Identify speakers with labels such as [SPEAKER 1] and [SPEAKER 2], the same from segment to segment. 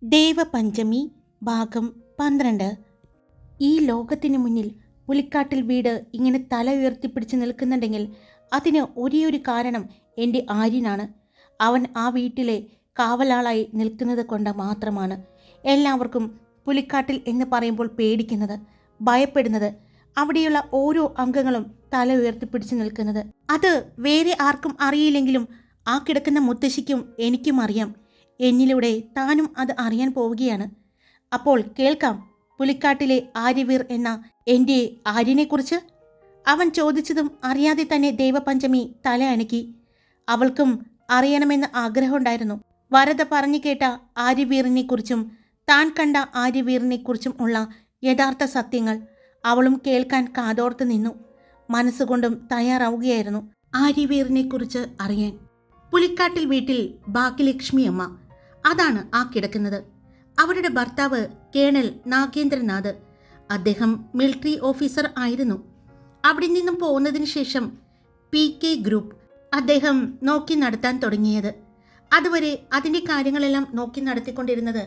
[SPEAKER 1] ദേവപഞ്ചമി ഭാഗം 12. ഈ ലോകത്തിന് മുന്നിൽ പുലിക്കാട്ടിൽ വീട് ഇങ്ങനെ തല ഉയർത്തിപ്പിടിച്ച് നിൽക്കുന്നുണ്ടെങ്കിൽ അതിന് ഒരേയൊരു കാരണം എൻ്റെ ആര്യനാണ്. അവൻ ആ വീട്ടിലെ കാവലാളായി നിൽക്കുന്നത് കൊണ്ട് മാത്രമാണ് എല്ലാവർക്കും പുലിക്കാട്ടിൽ എന്ന് പറയുമ്പോൾ പേടിക്കുന്നത്, ഭയപ്പെടുന്നത്. അവിടെയുള്ള ഓരോ അംഗങ്ങളും തല ഉയർത്തിപ്പിടിച്ച് നിൽക്കുന്നത്. അത് വേറെ ആർക്കും അറിയില്ലെങ്കിലും ആ കിടക്കുന്ന മുത്തശ്ശിക്കും എനിക്കും അറിയാം. എന്നിലൂടെ താനും അത് അറിയാൻ പോവുകയാണ്. അപ്പോൾ കേൾക്കാം പുലിക്കാട്ടിലെ ആര്യവീർ എന്ന എൻ്റെ ആര്യനെക്കുറിച്ച്. അവൻ ചോദിച്ചതും അറിയാതെ തന്നെ ദേവപഞ്ചമി തല അനക്കി. അവൾക്കും അറിയണമെന്ന് ആഗ്രഹമുണ്ടായിരുന്നു. വരദ പറഞ്ഞു കേട്ട ആര്യവീറിനെക്കുറിച്ചും താൻ കണ്ട ആര്യവീറിനെക്കുറിച്ചും ഉള്ള യഥാർത്ഥ സത്യങ്ങൾ അവളും കേൾക്കാൻ കാതോർത്ത് നിന്നു. മനസ്സുകൊണ്ടും തയ്യാറാവുകയായിരുന്നു ആര്യവീറിനെക്കുറിച്ച് അറിയാൻ. പുലിക്കാട്ടിൽ വീട്ടിൽ ഭാഗ്യലക്ഷ്മി അമ്മ, അതാണ് ആ കിടക്കുന്നത്. അവരുടെ ഭർത്താവ് കേണൽ നാഗേന്ദ്രനാഥ്. അദ്ദേഹം മിലിറ്ററി ഓഫീസർ ആയിരുന്നു. അവിടെ നിന്നും പോകുന്നതിന് ശേഷം PK ഗ്രൂപ്പ് അദ്ദേഹം നോക്കി നടത്താൻ തുടങ്ങിയത്. അതുവരെ അതിൻ്റെ കാര്യങ്ങളെല്ലാം നോക്കി നടത്തിക്കൊണ്ടിരുന്നത്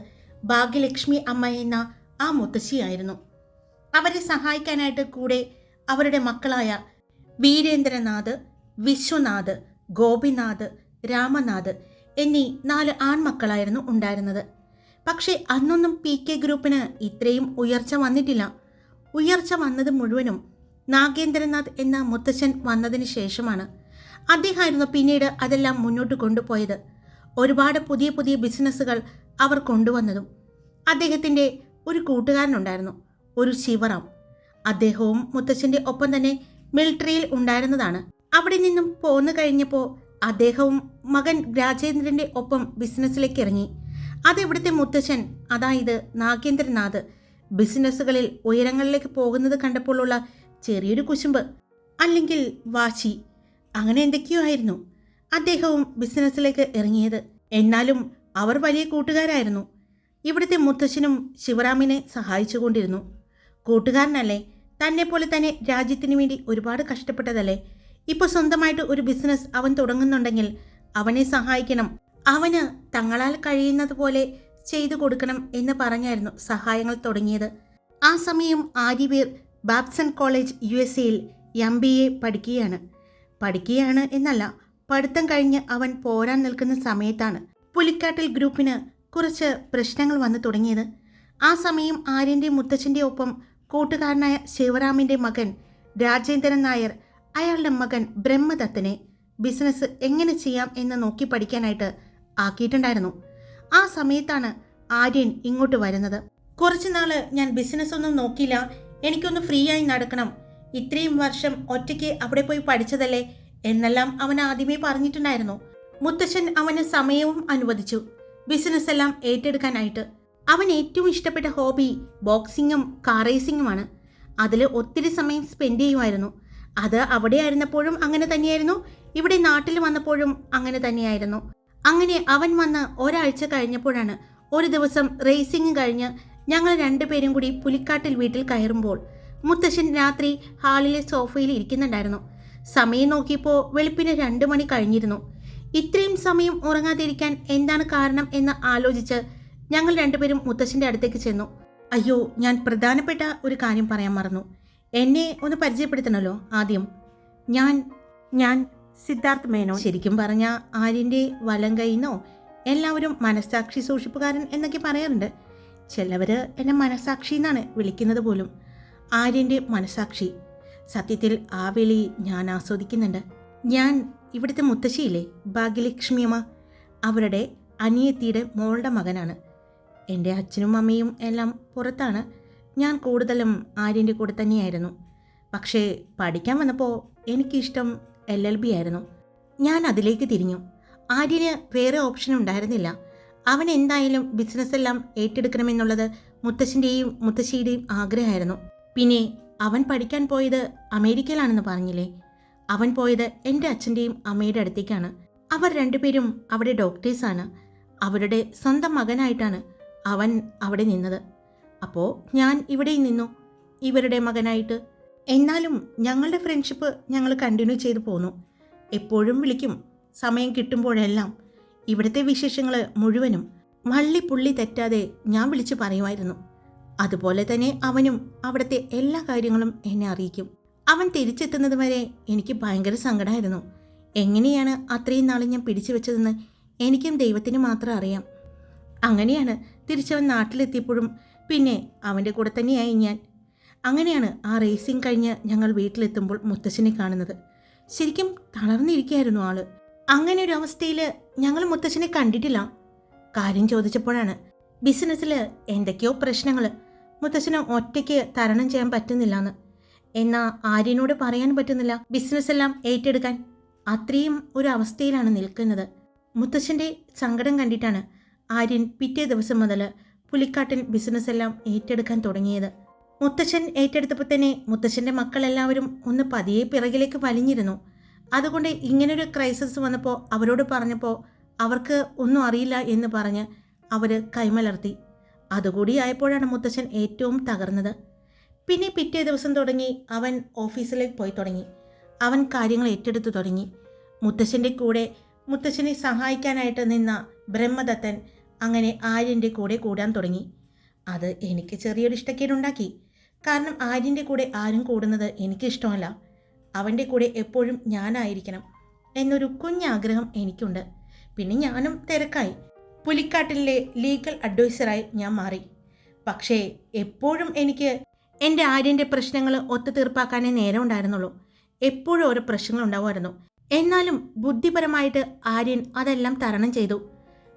[SPEAKER 1] ഭാഗ്യലക്ഷ്മി അമ്മ എന്ന ആ മുത്തശ്ശിയായിരുന്നു. അവരെ സഹായിക്കാനായിട്ട് കൂടെ അവരുടെ മക്കളായ വീരേന്ദ്രനാഥ്, വിശ്വനാഥ്, ഗോപിനാഥ്, രാമനാഥ് എന്നീ 4 ആൺമക്കളായിരുന്നു ഉണ്ടായിരുന്നത്. പക്ഷേ അന്നൊന്നും PK ഗ്രൂപ്പിന് ഇത്രയും ഉയർച്ച വന്നിട്ടില്ല. ഉയർച്ച വന്നത് മുഴുവനും നാഗേന്ദ്രനാഥ് എന്ന മുത്തച്ഛൻ വന്നതിന് ശേഷമാണ്. അദ്ദേഹമായിരുന്നു പിന്നീട് അതെല്ലാം മുന്നോട്ട് കൊണ്ടുപോയത്. ഒരുപാട് പുതിയ പുതിയ ബിസിനസ്സുകൾ അവർ കൊണ്ടുവന്നതും. അദ്ദേഹത്തിൻ്റെ ഒരു കൂട്ടുകാരനുണ്ടായിരുന്നു, ഒരു ശിവറാം. അദ്ദേഹവും മുത്തച്ഛൻ്റെ ഒപ്പം തന്നെ മിലിറ്ററിയിൽ ഉണ്ടായിരുന്നതാണ്. അവിടെ നിന്നും പോന്നു കഴിഞ്ഞപ്പോൾ അദ്ദേഹവും മകൻ രാജേന്ദ്രൻ്റെ ഒപ്പം ബിസിനസ്സിലേക്ക് ഇറങ്ങി. അതിവിടുത്തെ മുത്തച്ഛൻ, അതായത് നാഗേന്ദ്രനാഥ്, ബിസിനസ്സുകളിൽ ഉയരങ്ങളിലേക്ക് പോകുന്നത് കണ്ടപ്പോഴുള്ള ചെറിയൊരു കുശുമ്പ്, അല്ലെങ്കിൽ വാശി, അങ്ങനെ എന്തൊക്കെയോ ആയിരുന്നു അദ്ദേഹവും ബിസിനസ്സിലേക്ക് ഇറങ്ങിയത്. എന്നാലും അവർ വലിയ കൂട്ടുകാരായിരുന്നു. ഇവിടുത്തെ മുത്തച്ഛനും ശിവറാമിനെ സഹായിച്ചുകൊണ്ടിരുന്നു. കൂട്ടുകാരനല്ലേ, തന്നെ പോലെ തന്നെ രാജ്യത്തിന് വേണ്ടി ഒരുപാട് കഷ്ടപ്പെട്ടതല്ലേ. ഇപ്പോൾ സ്വന്തമായിട്ട് ഒരു ബിസിനസ് അവൻ തുടങ്ങുന്നുണ്ടെങ്കിൽ അവനെ സഹായിക്കണം, അവന് തങ്ങളാൽ കഴിയുന്നത് പോലെ ചെയ്തു കൊടുക്കണം എന്ന് പറഞ്ഞായിരുന്നു സഹായങ്ങൾ തുടങ്ങിയത്. ആ സമയം ആര്യവീർ ബാബ്സൺ കോളേജ് USA-യിൽ MBA പഠിക്കുകയാണ് എന്നല്ല, പഠിത്തം കഴിഞ്ഞ് അവൻ പോരാൻ നിൽക്കുന്ന സമയത്താണ് പുലിക്കാട്ടിൽ ഗ്രൂപ്പിന് കുറച്ച് പ്രശ്നങ്ങൾ വന്നു തുടങ്ങിയത്. ആ സമയം ആര്യൻ്റെ മുത്തച്ഛൻ്റെ ഒപ്പം കൂട്ടുകാരനായ ശിവറാമിൻ്റെ മകൻ രാജേന്ദ്രൻ നായർ അയാളുടെ മകൻ ബ്രഹ്മദത്തനെ ബിസിനസ് എങ്ങനെ ചെയ്യാം എന്ന് നോക്കി പഠിക്കാനായിട്ട് ആക്കിയിട്ടുണ്ടായിരുന്നു. ആ സമയത്താണ് ആര്യൻ ഇങ്ങോട്ട് വരുന്നത്. കുറച്ച് നാള് ഞാൻ ബിസിനസ് ഒന്നും നോക്കില്ല, എനിക്കൊന്ന് ഫ്രീ ആയി നടക്കണം, ഇത്രയും വർഷം ഒറ്റയ്ക്ക് അവിടെ പോയി പഠിച്ചതല്ലേ എന്നെല്ലാം അവൻ ആദ്യമേ പറഞ്ഞിട്ടുണ്ടായിരുന്നു. മുത്തച്ഛൻ അവന് സമയവും അനുവദിച്ചു ബിസിനസ് എല്ലാം ഏറ്റെടുക്കാനായിട്ട്. അവൻ ഏറ്റവും ഇഷ്ടപ്പെട്ട ഹോബി ബോക്സിങ്ങും കാർ റേസിങ്ങുമാണ്. അതിൽ ഒത്തിരി സമയം സ്പെൻഡ് ചെയ്യുമായിരുന്നു. അത് അവിടെ ആയിരുന്നപ്പോഴും അങ്ങനെ തന്നെയായിരുന്നു, ഇവിടെ നാട്ടിൽ വന്നപ്പോഴും അങ്ങനെ തന്നെയായിരുന്നു. അങ്ങനെ അവൻ വന്ന് ഒരാഴ്ച കഴിഞ്ഞപ്പോഴാണ് ഒരു ദിവസം റേസിംഗ് കഴിഞ്ഞ് ഞങ്ങൾ 2 പേരും കൂടി പുലിക്കാട്ടിൽ വീട്ടിൽ കയറുമ്പോൾ മുത്തശ്ശൻ രാത്രി ഹാളിലെ സോഫയിൽ ഇരിക്കുന്നുണ്ടായിരുന്നു. സമയം നോക്കിയപ്പോൾ വെളുപ്പിന് 2 മണി കഴിഞ്ഞിരുന്നു. ഇത്രയും സമയം ഉറങ്ങാതിരിക്കാൻ എന്താണ് കാരണം എന്ന് ആലോചിച്ച് ഞങ്ങൾ 2 പേരും മുത്തശ്ശൻ്റെ അടുത്തേക്ക് ചെന്നു. അയ്യോ, ഞാൻ പ്രധാനപ്പെട്ട ഒരു കാര്യം പറയാൻ മറന്നു. എന്നെ ഒന്ന് പരിചയപ്പെടുത്തണമല്ലോ. ആദ്യം ഞാൻ സിദ്ധാർത്ഥ് മേനോൻ. ശരിക്കും പറഞ്ഞ ആര്യൻ്റെ വലം കൈന്നോ എല്ലാവരും മനസ്സാക്ഷി സൂക്ഷിപ്പുകാരൻ എന്നൊക്കെ പറയാറുണ്ട്. ചിലവർ എന്നെ മനസ്സാക്ഷി എന്നാണ് വിളിക്കുന്നത് പോലും. ആര്യൻ്റെ മനസ്സാക്ഷി. സത്യത്തിൽ ആ വിളി ഞാൻ ആസ്വദിക്കുന്നുണ്ട്. ഞാൻ ഇവിടുത്തെ മുത്തശ്ശിയില്ലേ, ഭാഗ്യലക്ഷ്മിയമ്മ, അവരുടെ അനിയത്തിയുടെ മോളുടെ മകനാണ്. എൻ്റെ അച്ഛനും അമ്മയും എല്ലാം പുറത്താണ്. ഞാൻ കൂടുതലും ആര്യൻ്റെ കൂടെ തന്നെയായിരുന്നു. പക്ഷേ പഠിക്കാൻ വന്നപ്പോൾ എനിക്കിഷ്ടം LLB ആയിരുന്നു. ഞാൻ അതിലേക്ക് തിരിഞ്ഞു. ആര്യന് വേറെ ഓപ്ഷൻ ഉണ്ടായിരുന്നില്ല. അവൻ എന്തായാലും ബിസിനസ് എല്ലാം ഏറ്റെടുക്കണമെന്നുള്ളത് മുത്തശ്ശൻ്റെയും മുത്തശ്ശിയുടെയും ആഗ്രഹമായിരുന്നു. പിന്നെ അവൻ പഠിക്കാൻ പോയത് അമേരിക്കയിലാണെന്ന് പറഞ്ഞില്ലേ, അവൻ പോയത് എൻ്റെ അച്ഛൻ്റെയും അമ്മയുടെ അടുത്തേക്കാണ്. അവർ 2 പേരും അവിടെ ഡോക്ടേഴ്സാണ്. അവരുടെ സ്വന്തം മകനായിട്ടാണ് അവൻ അവിടെ നിന്നത്. അപ്പോൾ ഞാൻ ഇവിടെ നിന്നു ഇവരുടെ മകനായിട്ട്. എന്നാലും ഞങ്ങളുടെ ഫ്രണ്ട്ഷിപ്പ് ഞങ്ങൾ കണ്ടിന്യൂ ചെയ്തു പോന്നു. എപ്പോഴും വിളിക്കും, സമയം കിട്ടുമ്പോഴെല്ലാം. ഇവിടുത്തെ വിശേഷങ്ങൾ മുഴുവനും വള്ളി പുള്ളി തെറ്റാതെ ഞാൻ വിളിച്ചു പറയുമായിരുന്നു. അതുപോലെ തന്നെ അവനും അവിടുത്തെ എല്ലാ കാര്യങ്ങളും എന്നെ അറിയിക്കും. അവൻ തിരിച്ചെത്തുന്നത് വരെ എനിക്ക് ഭയങ്കര സങ്കടമായിരുന്നു. എങ്ങനെയാണ് അത്രയും നാൾ ഞാൻ പിടിച്ചു വെച്ചതെന്ന് എനിക്കും ദൈവത്തിന് മാത്രം അറിയാം. അങ്ങനെയാണ് തിരിച്ചവൻ നാട്ടിലെത്തിയപ്പോഴും പിന്നെ അവൻ്റെ കൂടെ തന്നെയായി ഞാൻ. അങ്ങനെയാണ് ആ റേസിംഗ് കഴിഞ്ഞ് ഞങ്ങൾ വീട്ടിലെത്തുമ്പോൾ മുത്തശ്ശനെ കാണുന്നത്. ശരിക്കും തളർന്നിരിക്കുകയായിരുന്നു ആള്. അങ്ങനെ ഒരു അവസ്ഥയിൽ ഞങ്ങൾ മുത്തശ്ശനെ കണ്ടിട്ടില്ല. കാര്യം ചോദിച്ചപ്പോഴാണ് ബിസിനസ്സിൽ എന്തൊക്കെയോ പ്രശ്നങ്ങൾ മുത്തശ്ശന് ഒറ്റയ്ക്ക് തരണം ചെയ്യാൻ പറ്റുന്നില്ല. എന്നാൽ ആര്യനോട് പറയാൻ പറ്റുന്നില്ല ബിസിനസ് എല്ലാം ഏറ്റെടുക്കാൻ. അത്രയും ഒരു അവസ്ഥയിലാണ് നിൽക്കുന്നത്. മുത്തശ്ശൻ്റെ സങ്കടം കണ്ടിട്ടാണ് ആര്യൻ പിറ്റേ ദിവസം മുതൽ പുലിക്കാട്ടിൽ ബിസിനസ് എല്ലാം ഏറ്റെടുക്കാൻ തുടങ്ങിയത്. മുത്തശ്ശൻ ഏറ്റെടുത്തപ്പോൾ തന്നെ മുത്തശ്ശൻ്റെ മക്കളെല്ലാവരും ഒന്ന് പതിയെ പിറകിലേക്ക് വലിഞ്ഞിരുന്നു. അതുകൊണ്ട് ഇങ്ങനൊരു ക്രൈസിസ് വന്നപ്പോൾ അവരോട് പറഞ്ഞപ്പോൾ അവർക്ക് ഒന്നും അറിയില്ല എന്ന് പറഞ്ഞ് അവർ കൈമലർത്തി. അതുകൂടി ആയപ്പോഴാണ് മുത്തശ്ശൻ ഏറ്റവും തകർന്നത്. പിന്നെ പിറ്റേ ദിവസം തുടങ്ങി അവൻ ഓഫീസിലേക്ക് പോയി തുടങ്ങി. അവൻ കാര്യങ്ങൾ ഏറ്റെടുത്തു തുടങ്ങി. മുത്തശ്ശൻ്റെ കൂടെ മുത്തശ്ശനെ സഹായിക്കാനായിട്ട് നിന്ന ബ്രഹ്മദത്തൻ അങ്ങനെ ആര്യൻ്റെ കൂടെ കൂടാൻ തുടങ്ങി. അത് എനിക്ക് ചെറിയൊരു ഇഷ്ടക്കേടുണ്ടാക്കി. കാരണം ആര്യൻ്റെ കൂടെ ആരും കൂടുന്നത് എനിക്കിഷ്ടമല്ല. അവൻ്റെ കൂടെ എപ്പോഴും ഞാനായിരിക്കണം എന്നൊരു കുഞ്ഞാഗ്രഹം എനിക്കുണ്ട്. പിന്നെ ഞാനും തിരക്കായി. പുലിക്കാട്ടിലെ ലീഗൽ അഡ്വൈസറായി ഞാൻ മാറി. പക്ഷേ എപ്പോഴും എനിക്ക് എൻ്റെ ആര്യൻ്റെ പ്രശ്നങ്ങൾ ഒത്തുതീർപ്പാക്കാനേ നേരം ഉണ്ടായിരുന്നുള്ളൂ. എപ്പോഴും ഓരോ പ്രശ്നങ്ങൾ ഉണ്ടാവുമായിരുന്നു. എന്നാലും ബുദ്ധിപരമായിട്ട് ആര്യൻ അതെല്ലാം തരണം ചെയ്തു.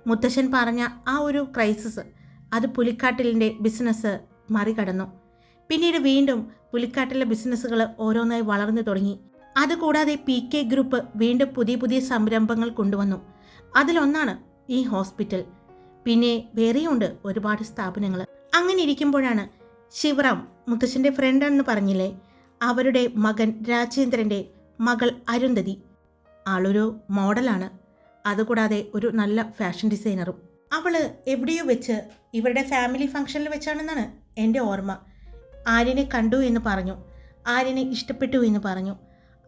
[SPEAKER 1] മുത്തശ്ശൻ പറഞ്ഞ ആ ഒരു ക്രൈസിസ് അത് പുലിക്കാട്ടിലിൻ്റെ ബിസിനസ് മറികടന്നു. പിന്നീട് വീണ്ടും പുലിക്കാട്ടിലെ ബിസിനസ്സുകൾ ഓരോന്നായി വളർന്നു തുടങ്ങി. അതുകൂടാതെ PK ഗ്രൂപ്പ് വീണ്ടും പുതിയ പുതിയ സംരംഭങ്ങൾ കൊണ്ടുവന്നു. അതിലൊന്നാണ് ഈ ഹോസ്പിറ്റൽ. പിന്നെ വേറെയുണ്ട് ഒരുപാട് സ്ഥാപനങ്ങൾ. അങ്ങനെ ഇരിക്കുമ്പോഴാണ് ശിവറാം, മുത്തശ്ശൻ്റെ ഫ്രണ്ടാണെന്ന് പറഞ്ഞില്ലേ, അവരുടെ മകൻ രാജേന്ദ്രൻ്റെ മകൾ അരുന്ധതി. ആളൊരു മോഡലാണ്. അതുകൂടാതെ ഒരു നല്ല ഫാഷൻ ഡിസൈനറും. അവള് എവിടെയോ വെച്ച് ഇവരുടെ ഫാമിലി ഫംഗ്ഷനിൽ വെച്ചാണെന്നാണ് എൻ്റെ ഓർമ്മ. ആര്യനെ കണ്ടു എന്ന് പറഞ്ഞു. ആര്യനെ ഇഷ്ടപ്പെട്ടു എന്ന് പറഞ്ഞു.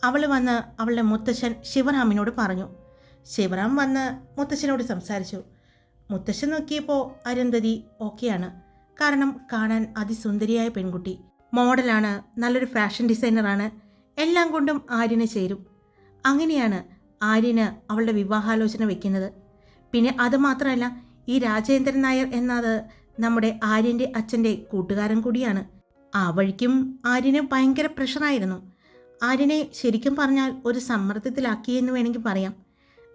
[SPEAKER 1] അവൾ വന്ന് അവളുടെ മുത്തശ്ശൻ ശിവറാമിനോട് പറഞ്ഞു. ശിവറാം വന്ന് മുത്തശ്ശനോട് സംസാരിച്ചു. മുത്തശ്ശൻ നോക്കിയപ്പോൾ അരുന്ധതി ഓക്കെയാണ്. കാരണം കാണാൻ അതിസുന്ദരിയായ പെൺകുട്ടി, മോഡലാണ്, നല്ലൊരു ഫാഷൻ ഡിസൈനറാണ്. എല്ലാം കൊണ്ടും ആര്യന് ചേരും. അങ്ങനെയാണ് ആര്യന് അവളുടെ വിവാഹാലോചന വെക്കുന്നത്. പിന്നെ അതുമാത്രമല്ല, ഈ രാജേന്ദ്രൻ നായർ എന്നത് നമ്മുടെ ആര്യൻ്റെ അച്ഛൻ്റെ കൂട്ടുകാരൻ കൂടിയാണ്. ആ വഴിക്കും ആര്യന് ഭയങ്കര പ്രഷറായിരുന്നു. ആര്യനെ ശരിക്കും പറഞ്ഞാൽ ഒരു സമ്മർദ്ദത്തിലാക്കിയെന്ന് വേണമെങ്കിൽ പറയാം.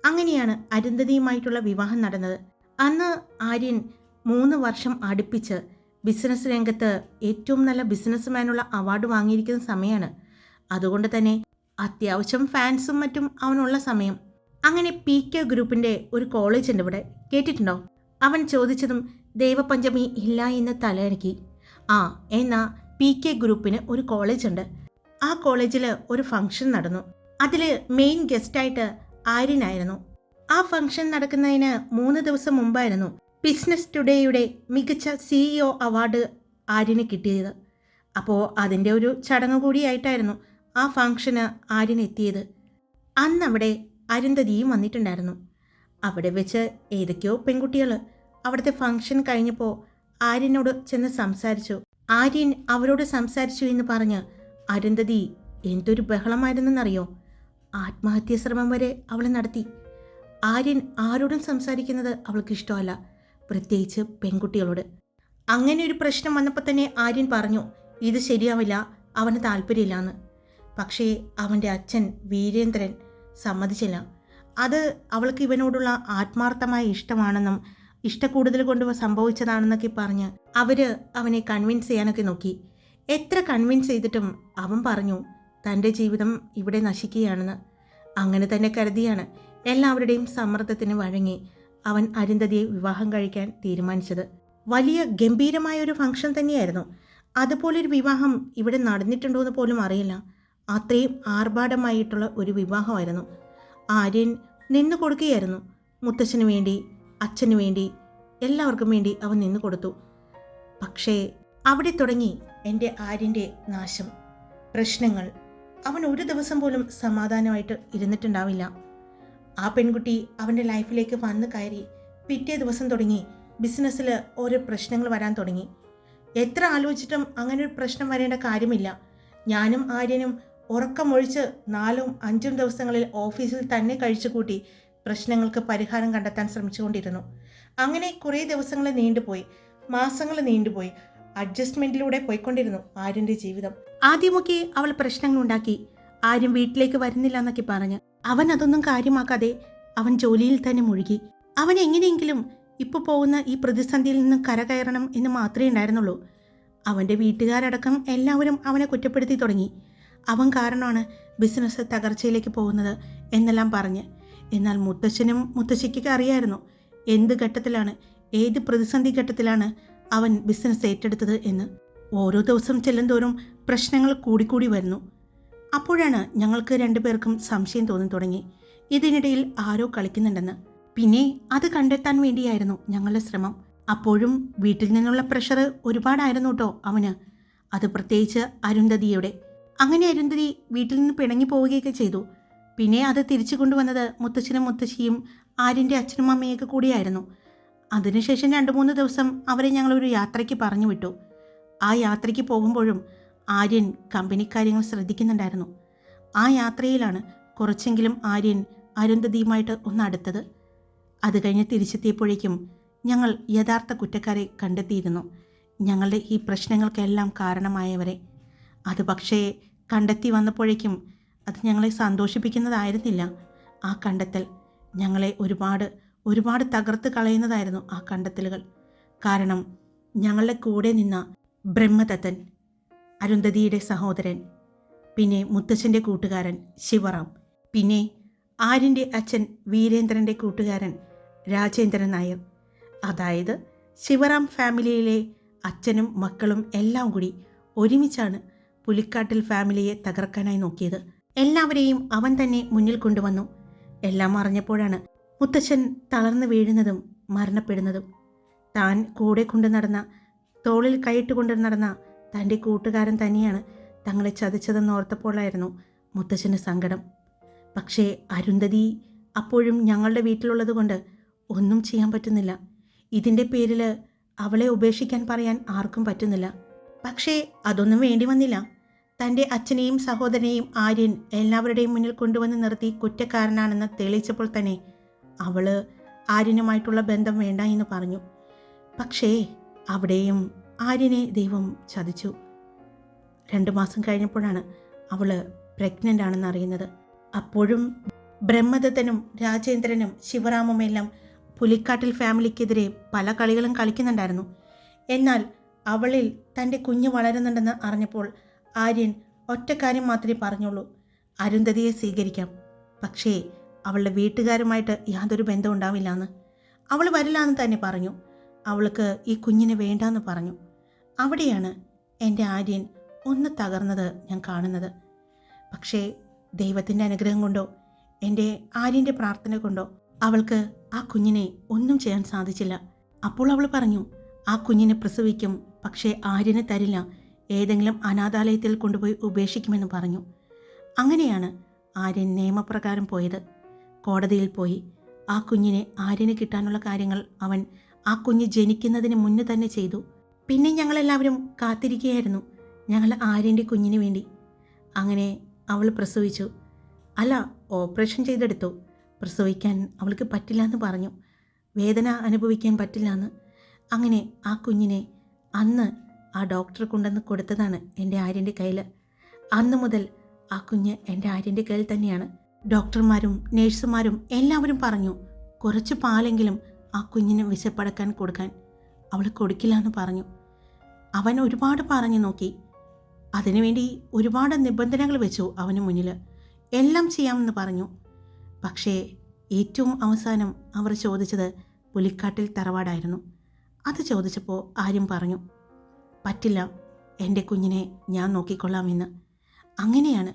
[SPEAKER 1] അങ്ങനെയാണ് അരുന്ധതിയുമായിട്ടുള്ള വിവാഹം നടന്നത്. അന്ന് ആര്യൻ 3 വർഷം അടുപ്പിച്ച് ബിസിനസ് രംഗത്ത് ഏറ്റവും നല്ല ബിസിനസ്മാനുള്ള അവാർഡ് വാങ്ങിയിരിക്കുന്ന സമയമാണ്. അതുകൊണ്ട് തന്നെ അത്യാവശ്യം ഫാൻസും മറ്റും അവനുള്ള സമയം. അങ്ങനെ PK ഗ്രൂപ്പിൻ്റെ ഒരു കോളേജ് ഉണ്ട് ഇവിടെ, കേട്ടിട്ടുണ്ടോ? അവൻ ചോദിച്ചതും ദേവപഞ്ചമി ഇല്ല എന്ന് തലയണക്കി. എന്നാ PK ഗ്രൂപ്പിന് ഒരു കോളേജ് ഉണ്ട്. ആ കോളേജിൽ ഒരു ഫംഗ്ഷൻ നടന്നു. അതിൽ മെയിൻ ഗസ്റ്റായിട്ട് ആര്യനായിരുന്നു. ആ ഫംഗ്ഷൻ നടക്കുന്നതിന് 3 ദിവസം മുമ്പായിരുന്നു ബിസിനസ് ടുഡേയുടെ മികച്ച CEO അവാർഡ് ആര്യന് കിട്ടിയത്. അപ്പോൾ അതിൻ്റെ ഒരു ചടങ്ങ് കൂടിയായിട്ടായിരുന്നു ആ ഫംഗ്ഷന് ആര്യൻ എത്തിയത്. അന്നവിടെ അരുന്ധതിയും വന്നിട്ടുണ്ടായിരുന്നു. അവിടെ വെച്ച് ഏതൊക്കെയോ പെൺകുട്ടികൾ അവിടുത്തെ ഫംഗ്ഷൻ കഴിഞ്ഞപ്പോൾ ആര്യനോട് ചെന്ന് സംസാരിച്ചു. ആര്യൻ അവരോട് സംസാരിച്ചു എന്ന് പറഞ്ഞ് അരുന്ധതി എന്തൊരു ബഹളമായിരുന്നെന്നറിയോ? ആത്മഹത്യാ ശ്രമം വരെ അവൾ നടത്തി. ആര്യൻ ആരോടും സംസാരിക്കുന്നത് അവൾക്ക് ഇഷ്ടമല്ല, പ്രത്യേകിച്ച് പെൺകുട്ടികളോട്. അങ്ങനെ ഒരു പ്രശ്നം വന്നപ്പോൾ തന്നെ ആര്യൻ പറഞ്ഞു, ഇത് ശരിയാവില്ല, അവന് താല്പര്യമില്ലാന്ന്. പക്ഷേ അവൻ്റെ അച്ഛൻ വീരേന്ദ്രൻ സമ്മതിച്ചില്ല. അത് അവൾക്ക് ഇവനോടുള്ള ആത്മാർത്ഥമായ ഇഷ്ടമാണെന്നും ഇഷ്ടക്കൂടുതൽ കൊണ്ട് സംഭവിച്ചതാണെന്നൊക്കെ പറഞ്ഞ് അവനെ കൺവിൻസ് ചെയ്യാനൊക്കെ നോക്കി. എത്ര കൺവിൻസ് ചെയ്തിട്ടും അവൻ പറഞ്ഞു തൻ്റെ ജീവിതം ഇവിടെ നശിക്കുകയാണെന്ന്. അങ്ങനെ തന്നെ കരുതിയാണ് എല്ലാവരുടെയും സമ്മർദ്ദത്തിന് വഴങ്ങി അവൻ അരുന്ധതിയെ വിവാഹം കഴിക്കാൻ തീരുമാനിച്ചത്. വലിയ ഗംഭീരമായ ഒരു ഫംഗ്ഷൻ തന്നെയായിരുന്നു. അതുപോലൊരു വിവാഹം ഇവിടെ നടന്നിട്ടുണ്ടോ എന്ന് പോലും അറിയില്ല. അത്രയും ആർഭാടമായിട്ടുള്ള ഒരു വിവാഹമായിരുന്നു. ആര്യൻ നിന്നു കൊടുക്കുകയായിരുന്നു. മുത്തച്ഛന് വേണ്ടി, അച്ഛന് വേണ്ടി, എല്ലാവർക്കും വേണ്ടി അവൻ നിന്നു കൊടുത്തു. പക്ഷേ അവിടെ തുടങ്ങി എൻ്റെ ആര്യൻ്റെ നാശം, പ്രശ്നങ്ങൾ. അവൻ ഒരു ദിവസം പോലും സമാധാനമായിട്ട് ഇരുന്നിട്ടുണ്ടാവില്ല. ആ പെൺകുട്ടി അവൻ്റെ ലൈഫിലേക്ക് വന്ന് കയറി പിറ്റേ ദിവസം തുടങ്ങി ബിസിനസ്സിൽ ഓരോ പ്രശ്നങ്ങൾ വരാൻ തുടങ്ങി. എത്ര ആലോചിച്ചിട്ടും അങ്ങനെ ഒരു പ്രശ്നം വരേണ്ട കാര്യമില്ല. ഞാനും ആര്യനും ഉറക്കമൊഴിച്ച് 4-5 ദിവസങ്ങളിൽ ഓഫീസിൽ തന്നെ കഴിച്ചുകൂട്ടി പ്രശ്നങ്ങൾക്ക് പരിഹാരം കണ്ടെത്താൻ ശ്രമിച്ചുകൊണ്ടിരുന്നു. അങ്ങനെ കുറേ ദിവസങ്ങൾ നീണ്ടുപോയി, മാസങ്ങൾ നീണ്ടുപോയി. അഡ്ജസ്റ്റ്മെൻറ്റിലൂടെ പോയിക്കൊണ്ടിരുന്നു ആര്യൻ്റെ ജീവിതം. ആദ്യമൊക്കെ അവൾ പ്രശ്നങ്ങളുണ്ടാക്കി. ആര്യം വീട്ടിലേക്ക് വരുന്നില്ല എന്നൊക്കെ പറഞ്ഞ് അവൻ അതൊന്നും കാര്യമാക്കാതെ അവൻ ജോലിയിൽ തന്നെ മുഴുകി. അവൻ എങ്ങനെയെങ്കിലും ഇപ്പോൾ പോകുന്ന ഈ പ്രതിസന്ധിയിൽ നിന്ന് കരകയറണം എന്ന് മാത്രമേ ഉണ്ടായിരുന്നുള്ളൂ. അവൻ്റെ വീട്ടുകാരടക്കം എല്ലാവരും അവനെ കുറ്റപ്പെടുത്തി തുടങ്ങി. അവൻ കാരണമാണ് ബിസിനസ് തകർച്ചയിലേക്ക് പോകുന്നത് എന്നെല്ലാം പറഞ്ഞ്. എന്നാൽ മുത്തശ്ശനും മുത്തശ്ശിക്കൊക്കെ അറിയായിരുന്നു എന്ത് ഘട്ടത്തിലാണ്, ഏത് പ്രതിസന്ധി ഘട്ടത്തിലാണ് അവൻ ബിസിനസ് ഏറ്റെടുത്തത് എന്ന്. ഓരോ ദിവസം ചെല്ലുന്തോറും പ്രശ്നങ്ങൾ കൂടിക്കൂടി വരുന്നു. അപ്പോഴാണ് ഞങ്ങൾക്ക് രണ്ടുപേർക്കും സംശയം തോന്നി തുടങ്ങി, ഇതിനിടയിൽ ആരോ കളിക്കുന്നുണ്ടെന്ന്. പിന്നെ അത് കണ്ടെത്താൻ വേണ്ടിയായിരുന്നു ഞങ്ങളുടെ ശ്രമം. അപ്പോഴും വീട്ടിൽ നിന്നുള്ള പ്രഷർ ഒരുപാടായിരുന്നു കേട്ടോ അവന്, അത് പ്രത്യേകിച്ച് അരുന്ധതിയുടെ. അങ്ങനെ അരുന്ധതി വീട്ടിൽ നിന്ന് പിണങ്ങി പോവുകയൊക്കെ ചെയ്തു. പിന്നെ അത് തിരിച്ചു കൊണ്ടുവന്നത് മുത്തച്ഛനും മുത്തശ്ശിയും ആര്യൻ്റെ അച്ഛനും അമ്മയൊക്കെ കൂടിയായിരുന്നു. അതിനുശേഷം 2-3 ദിവസം അവരെ ഞങ്ങളൊരു യാത്രയ്ക്ക് പറഞ്ഞു വിട്ടു. ആ യാത്രയ്ക്ക് പോകുമ്പോഴും ആര്യൻ കമ്പനിക്കാര്യങ്ങൾ ശ്രദ്ധിക്കുന്നുണ്ടായിരുന്നു. ആ യാത്രയിലാണ് കുറച്ചെങ്കിലും ആര്യൻ അരുന്ധതിയുമായിട്ട് ഒന്ന് അടുത്തത്. അത് കഴിഞ്ഞ് തിരിച്ചെത്തിയപ്പോഴേക്കും ഞങ്ങൾ യഥാർത്ഥ കുറ്റക്കാരെ കണ്ടെത്തിയിരുന്നു, ഞങ്ങളുടെ ഈ പ്രശ്നങ്ങൾക്കെല്ലാം കാരണമായവരെ. അത് പക്ഷേ കണ്ടെത്തി വന്നപ്പോഴേക്കും അത് ഞങ്ങളെ സന്തോഷിപ്പിക്കുന്നതായിരുന്നില്ല. ആ കണ്ടെത്തൽ ഞങ്ങളെ ഒരുപാട് തകർത്ത് കളയുന്നതായിരുന്നു ആ കണ്ടെത്തലുകൾ. കാരണം ഞങ്ങളുടെ കൂടെ നിന്ന ബ്രഹ്മദത്തൻ, അരുന്ധതിയുടെ സഹോദരൻ, പിന്നെ മുത്തച്ഛൻ്റെ കൂട്ടുകാരൻ ശിവറാം, പിന്നെ ആര്യൻ്റെ അച്ഛൻ വീരേന്ദ്രൻ്റെ കൂട്ടുകാരൻ രാജേന്ദ്രൻ നായർ, അതായത് ശിവറാം ഫാമിലിയിലെ അച്ഛനും മക്കളും എല്ലാം കൂടി ഒരുമിച്ചാണ് പുലിക്കാട്ടിൽ ഫാമിലിയെ തകർക്കാനായി നോക്കിയത്. എല്ലാവരെയും അവൻ തന്നെ മുന്നിൽ കൊണ്ടുവന്നു. എല്ലാം അറിഞ്ഞപ്പോഴാണ് മുത്തച്ഛൻ തളർന്നു വീഴുന്നതും മരണപ്പെടുന്നതും. താൻ കൂടെ കൊണ്ടു നടന്ന, തോളിൽ കൈയിട്ട് കൊണ്ടു നടന്ന തൻ്റെ കൂട്ടുകാരൻ തന്നെയാണ് തങ്ങളെ ചതിച്ചതെന്ന് ഓർത്തപ്പോഴായിരുന്നു മുത്തച്ഛന് സങ്കടം. പക്ഷേ അരുന്ധതി അപ്പോഴും ഞങ്ങളുടെ വീട്ടിലുള്ളത് കൊണ്ട് ഒന്നും ചെയ്യാൻ പറ്റുന്നില്ല. ഇതിൻ്റെ പേരിൽ അവളെ ഉപേക്ഷിക്കാൻ പറയാൻ ആർക്കും പറ്റുന്നില്ല. പക്ഷേ അതൊന്നും വേണ്ടി വന്നില്ല. തൻ്റെ അച്ഛനെയും സഹോദരനെയും ആര്യൻ എല്ലാവരുടെയും മുന്നിൽ കൊണ്ടുവന്ന് നിർത്തി കുറ്റക്കാരനാണെന്ന് തെളിയിച്ചപ്പോൾ തന്നെ അവൾ ആര്യനുമായിട്ടുള്ള ബന്ധം വേണ്ട എന്ന് പറഞ്ഞു. പക്ഷേ അവിടെയും ആര്യനെ ദൈവം ചതിച്ചു. 2 മാസം കഴിഞ്ഞപ്പോഴാണ് അവൾ പ്രഗ്നൻ്റ് ആണെന്ന് അറിയുന്നത്. അപ്പോഴും ബ്രഹ്മദത്തനും രാജേന്ദ്രനും ശിവറാമും എല്ലാം പുലിക്കാട്ടിൽ ഫാമിലിക്കെതിരെ പല കളികളും കളിക്കുന്നുണ്ടായിരുന്നു. എന്നാൽ അവളിൽ തൻ്റെ കുഞ്ഞ് വളരുന്നുണ്ടെന്ന് അറിഞ്ഞപ്പോൾ ആര്യൻ ഒറ്റ കാര്യം മാത്രമേ പറഞ്ഞുള്ളൂ, അരുന്ധതിയെ സ്വീകരിക്കാം, പക്ഷേ അവളുടെ വീട്ടുകാരുമായിട്ട് യാതൊരു ബന്ധം ഉണ്ടാവില്ല എന്ന്. അവൾ വരില്ല എന്ന് തന്നെ പറഞ്ഞു. അവൾക്ക് ഈ കുഞ്ഞിനെ വേണ്ടാന്ന് പറഞ്ഞു. അവിടെയാണ് എൻ്റെ ആര്യൻ ഒന്ന് തകർന്നത് ഞാൻ കാണുന്നത്. പക്ഷേ ദൈവത്തിൻ്റെ അനുഗ്രഹം കൊണ്ടോ എൻ്റെ ആര്യൻ്റെ പ്രാർത്ഥന കൊണ്ടോ അവൾക്ക് ആ കുഞ്ഞിനെ ഒന്നും ചെയ്യാൻ സാധിച്ചില്ല. അപ്പോൾ അവൾ പറഞ്ഞു, ആ കുഞ്ഞിനെ പ്രസവിക്കും, പക്ഷേ ആര്യന് തരില്ല, ഏതെങ്കിലും അനാഥാലയത്തിൽ കൊണ്ടുപോയി ഉപേക്ഷിക്കുമെന്ന് പറഞ്ഞു. അങ്ങനെയാണ് ആര്യൻ നിയമപ്രകാരം പോയത്. കോടതിയിൽ പോയി ആ കുഞ്ഞിനെ ആര്യന് കിട്ടാനുള്ള കാര്യങ്ങൾ അവൻ ആ കുഞ്ഞ് ജനിക്കുന്നതിന് മുന്നേ തന്നെ ചെയ്തു. പിന്നെ ഞങ്ങളെല്ലാവരും കാത്തിരിക്കുകയായിരുന്നു ഞങ്ങൾ ആര്യൻ്റെ കുഞ്ഞിന് വേണ്ടി. അങ്ങനെ അവൾ പ്രസവിച്ചു. അല്ല, ഓപ്പറേഷൻ ചെയ്തെടുത്തു. പ്രസവിക്കാൻ അവൾക്ക് പറ്റില്ല എന്ന് പറഞ്ഞു, വേദന അനുഭവിക്കാൻ പറ്റില്ല എന്ന്. അങ്ങനെ ആ കുഞ്ഞിനെ അന്ന് ആ ഡോക്ടർ കൊണ്ടുവന്ന് കൊടുത്തതാണ് എൻ്റെ ആര്യൻ്റെ കയ്യിൽ. അന്ന് മുതൽ ആ കുഞ്ഞ് എൻ്റെ ആര്യൻ്റെ കയ്യിൽ തന്നെയാണ്. ഡോക്ടർമാരും നേഴ്സുമാരും എല്ലാവരും പറഞ്ഞു, കുറച്ച് പാലെങ്കിലും ആ കുഞ്ഞിന് വിശപ്പടക്കാൻ കൊടുക്കാൻ. അവൾ കൊടുക്കില്ല എന്ന് പറഞ്ഞു. അവൻ ഒരുപാട് പറഞ്ഞു നോക്കി. അതിനുവേണ്ടി ഒരുപാട് നിബന്ധനകൾ വെച്ചു അവന് മുന്നിൽ. എല്ലാം ചെയ്യാമെന്ന് പറഞ്ഞു. പക്ഷേ ഏറ്റവും അവസാനം അവർ ചോദിച്ചത് പുലിക്കാട്ടിൽ തറവാടായിരുന്നു. അത് ചോദിച്ചപ്പോൾ ആര്യം പറഞ്ഞു, പറ്റില്ല, എൻ്റെ കുഞ്ഞിനെ ഞാൻ നോക്കിക്കൊള്ളാമെന്ന്. അങ്ങനെയാണ്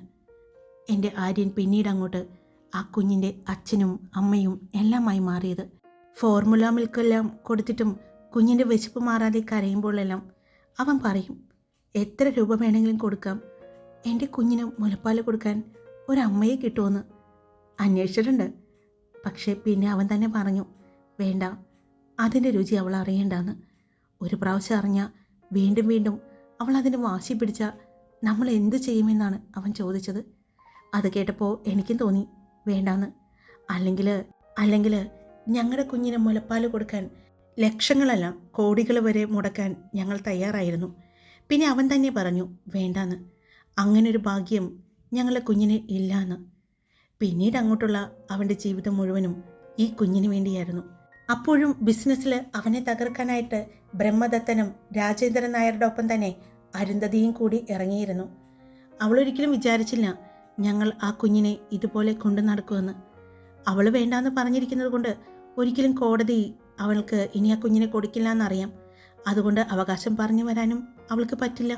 [SPEAKER 1] എൻ്റെ ആര്യൻ പിന്നീട് അങ്ങോട്ട് ആ കുഞ്ഞിൻ്റെ അച്ഛനും അമ്മയും എല്ലാമായി മാറിയത്. ഫോർമുല മിൽക്കെല്ലാം കൊടുത്തിട്ടും കുഞ്ഞിൻ്റെ വിശപ്പ് മാറാതെ കരയുമ്പോഴെല്ലാം അവൻ പറയും, എത്ര രൂപ വേണമെങ്കിലും കൊടുക്കാം, എൻ്റെ കുഞ്ഞിന് മുലപ്പാൽ കൊടുക്കാൻ ഒരമ്മയെ കിട്ടുമെന്ന്. അന്വേഷിച്ചിട്ടുണ്ട്. പക്ഷേ പിന്നെ അവൻ തന്നെ പറഞ്ഞു, വേണ്ട, അതിൻ്റെ രുചി അവൾ അറിയേണ്ടാന്ന്. ഒരു പ്രാവശ്യം അറിഞ്ഞാൽ വീണ്ടും വീണ്ടും അവൾ അതിന് വാശി പിടിച്ച നമ്മൾ എന്തു ചെയ്യുമെന്നാണ് അവൻ ചോദിച്ചത്. അത് കേട്ടപ്പോൾ എനിക്കും തോന്നി വേണ്ടാന്ന്. അല്ലെങ്കിൽ ഞങ്ങളുടെ കുഞ്ഞിന് മുലപ്പാൽ കൊടുക്കാൻ ലക്ഷങ്ങളല്ല കോടികൾ വരെ മുടക്കാൻ ഞങ്ങൾ തയ്യാറായിരുന്നു. പിന്നെ അവൻ തന്നെ പറഞ്ഞു വേണ്ടാന്ന്. അങ്ങനൊരു ഭാഗ്യം ഞങ്ങളുടെ കുഞ്ഞിന് ഇല്ലാന്ന്. പിന്നീട് അങ്ങോട്ടുള്ള അവൻ്റെ ജീവിതം മുഴുവനും ഈ കുഞ്ഞിന് വേണ്ടിയായിരുന്നു. അപ്പോഴും ബിസിനസ്സിൽ അവനെ തകർക്കാനായിട്ട് ബ്രഹ്മദത്തനും രാജേന്ദ്രൻ നായരുടെ ഒപ്പം തന്നെ അരുന്ധതിയും കൂടി ഇറങ്ങിയിരുന്നു. അവളൊരിക്കലും വിചാരിച്ചില്ല ഞങ്ങൾ ആ കുഞ്ഞിനെ ഇതുപോലെ കൊണ്ടു നടക്കുമെന്ന്. അവൾ വേണ്ടാന്ന് പറഞ്ഞിരിക്കുന്നത് കൊണ്ട് ഒരിക്കലും കോടതി അവൾക്ക് ഇനി ആ കുഞ്ഞിനെ കൊടുക്കില്ല എന്നറിയാം. അതുകൊണ്ട് അവകാശം പറഞ്ഞു വരാനും അവൾക്ക് പറ്റില്ല.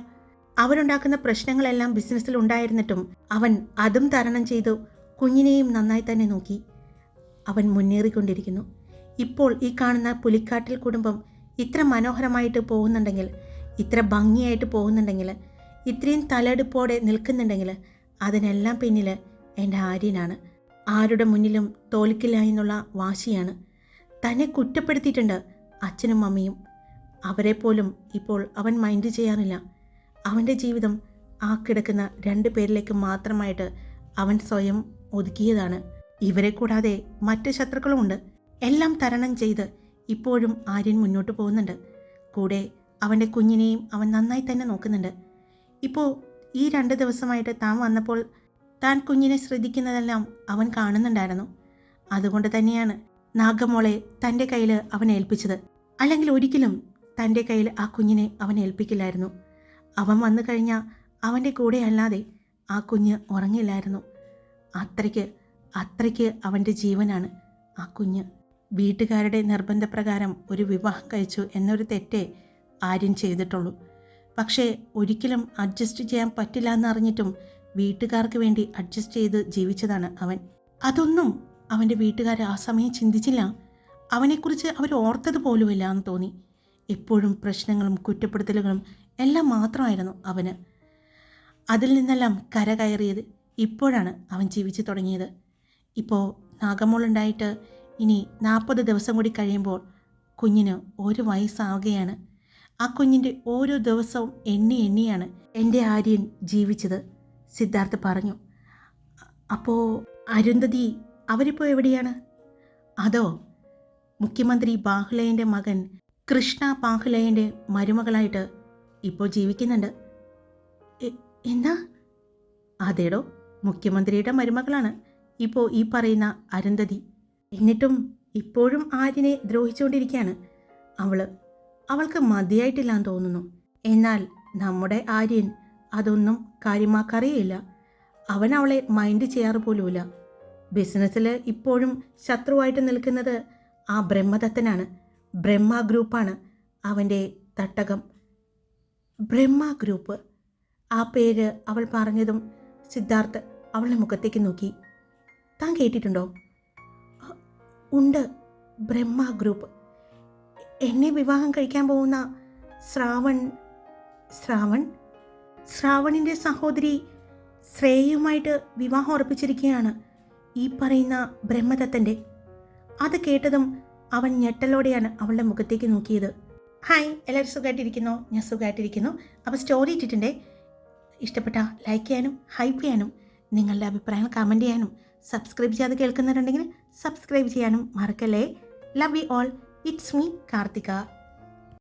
[SPEAKER 1] അവരുണ്ടാക്കുന്ന പ്രശ്നങ്ങളെല്ലാം ബിസിനസ്സിൽ ഉണ്ടായിരുന്നിട്ടും അവൻ അതും തരണം ചെയ്തു കുഞ്ഞിനെയും നന്നായി തന്നെ നോക്കി. അവൻ മുന്നേറിക്കൊണ്ടിരിക്കുന്നു. ഇപ്പോൾ ഈ കാണുന്ന പുലിക്കാട്ടിൽ കുടുംബം ഇത്ര മനോഹരമായിട്ട് പോകുന്നുണ്ടെങ്കിൽ, ഇത്ര ഭംഗിയായിട്ട് പോകുന്നുണ്ടെങ്കിൽ, ഇത്രയും തലയെടുപ്പോടെ നിൽക്കുന്നുണ്ടെങ്കിൽ അതിനെല്ലാം പിന്നിൽ എൻ്റെ ആര്യനാണ്. ആരുടെ മുന്നിലും തോൽക്കില്ല എന്നുള്ള വാശിയാണ്. തന്നെ കുറ്റപ്പെടുത്തിയിട്ടുണ്ട് അച്ഛനും അമ്മയും. അവരെ പോലും ഇപ്പോൾ അവൻ മൈൻഡ് ചെയ്യാറില്ല. അവൻ്റെ ജീവിതം ആ കിടക്കുന്ന 2 പേരിലേക്ക് മാത്രമായിട്ട് അവൻ സ്വയം ഒതുക്കിയതാണ്. ഇവരെ കൂടാതെ മറ്റ് ശത്രുക്കളുമുണ്ട്. എല്ലാം തരണം ചെയ്ത് ഇപ്പോഴും ആര്യൻ മുന്നോട്ട് പോകുന്നുണ്ട്. കൂടെ അവൻ്റെ കുഞ്ഞിനെയും അവൻ നന്നായി തന്നെ നോക്കുന്നുണ്ട്. ഇപ്പോൾ ഈ 2 ദിവസമായിട്ട് താൻ വന്നപ്പോൾ താൻ കുഞ്ഞിനെ ശ്രദ്ധിക്കുന്നതെല്ലാം അവൻ കാണുന്നുണ്ടായിരുന്നു. അതുകൊണ്ട് തന്നെയാണ് നാഗമോളെ തൻ്റെ കയ്യിൽ അവൻ ഏൽപ്പിച്ചത്. അല്ലെങ്കിൽ ഒരിക്കലും തൻ്റെ കയ്യിൽ ആ കുഞ്ഞിനെ അവൻ ഏൽപ്പിക്കില്ലായിരുന്നു. അവൻ വന്നു കഴിഞ്ഞാൽ അവൻ്റെ കൂടെ അല്ലാതെ ആ കുഞ്ഞ് ഉറങ്ങില്ലായിരുന്നു. അത്രയ്ക്ക് അവൻ്റെ ജീവനാണ് ആ കുഞ്ഞ്. വീട്ടുകാരുടെ നിർബന്ധപ്രകാരം ഒരു വിവാഹം കഴിച്ചു എന്നൊരു തെറ്റേ ആര്യൻ ചെയ്തിട്ടുള്ളൂ. പക്ഷേ ഒരിക്കലും അഡ്ജസ്റ്റ് ചെയ്യാൻ പറ്റില്ല എന്നറിഞ്ഞിട്ടും വീട്ടുകാർക്ക് വേണ്ടി അഡ്ജസ്റ്റ് ചെയ്ത് ജീവിച്ചതാണ് അവൻ. അതൊന്നും അവൻ്റെ വീട്ടുകാർ ആ സമയം ചിന്തിച്ചില്ല. അവനെക്കുറിച്ച് അവർ ഓർത്തത് പോലുമില്ല എന്ന് തോന്നി. എപ്പോഴും പ്രശ്നങ്ങളും കുറ്റപ്പെടുത്തലുകളും എല്ലാം മാത്രമായിരുന്നു അവന്. അതിൽ നിന്നെല്ലാം കരകയറിയത് ഇപ്പോഴാണ് അവൻ ജീവിച്ചു തുടങ്ങിയത്. ഇപ്പോൾ നാഗമോളുണ്ടായിട്ട് ഇനി 40 ദിവസം കൂടി കഴിയുമ്പോൾ കുഞ്ഞിന് 1 വയസ്സാവുകയാണ്. ആ കുഞ്ഞിൻ്റെ ഓരോ ദിവസവും എണ്ണിയാണ് എൻ്റെ ആര്യൻ ജീവിച്ചത്, സിദ്ധാർത്ഥ് പറഞ്ഞു. അപ്പോൾ അരുന്ധതി അവരിപ്പോൾ എവിടെയാണ്? അതോ മുഖ്യമന്ത്രി ബാഹുലയൻ്റെ മകൻ കൃഷ്ണ ബാഹുലയൻ്റെ മരുമകളായിട്ട് ഇപ്പോൾ ജീവിക്കുന്നുണ്ട്. എന്താ? അതേടോ, മുഖ്യമന്ത്രിയുടെ മരുമകളാണ് ഇപ്പോൾ ഈ പറയുന്ന അരുന്ധതി. എന്നിട്ടും ഇപ്പോഴും ആര്യനെ ദ്രോഹിച്ചുകൊണ്ടിരിക്കുകയാണ് അവൾക്ക് മതിയായിട്ടില്ലാന്ന് തോന്നുന്നു. എന്നാൽ നമ്മുടെ ആര്യൻ അതൊന്നും കാര്യമാക്കാറേയില്ല. അവൻ അവളെ മൈൻഡ് ചെയ്യാറ് പോലുമില്ല. ബിസിനസ്സിൽ ഇപ്പോഴും ശത്രുവായിട്ട് നിൽക്കുന്നത് ആ ബ്രഹ്മദത്തനാണ്. ബ്രഹ്മ ഗ്രൂപ്പാണ് അവൻ്റെ തട്ടകം. ബ്രഹ്മ ഗ്രൂപ്പ്. ആ പേര് അവൾ പറഞ്ഞതും സിദ്ധാർത്ഥ് അവളുടെ മുഖത്തേക്ക് നോക്കി. താൻ കേട്ടിട്ടുണ്ടോ? ഉണ്ട്, ബ്രഹ്മ ഗ്രൂപ്പ്. എന്നെ വിവാഹം കഴിക്കാൻ പോകുന്ന ശ്രാവണിൻ്റെ സഹോദരി ശ്രേയയുമായിട്ട് വിവാഹം ഉറപ്പിച്ചിരിക്കുകയാണ് ഈ പറയുന്ന ബ്രഹ്മദത്തൻ്റെ. അത് കേട്ടതും അവൻ ഞെട്ടലോടെയാണ് അവളുടെ മുഖത്തേക്ക് നോക്കിയത്. ഹായ്, എല്ലാവരും സുഖമായിട്ടിരിക്കുന്നോ? ഞാൻ സുഖമായിട്ടിരിക്കുന്നു. അപ്പോൾ സ്റ്റോറി ഇട്ടിട്ടുണ്ടേ. ഇഷ്ടപ്പെട്ട ലൈക്ക് ചെയ്യാനും ഹൈപ്പ് ചെയ്യാനും നിങ്ങളുടെ അഭിപ്രായങ്ങൾ കമൻറ്റ് ചെയ്യാനും സബ്സ്ക്രൈബ് ചെയ്യാതെ കേൾക്കുന്നുണ്ടെങ്കിൽ സബ്സ്ക്രൈബ് ചെയ്യാനും മറക്കല്ലേ. Love you all. It's me Karthika.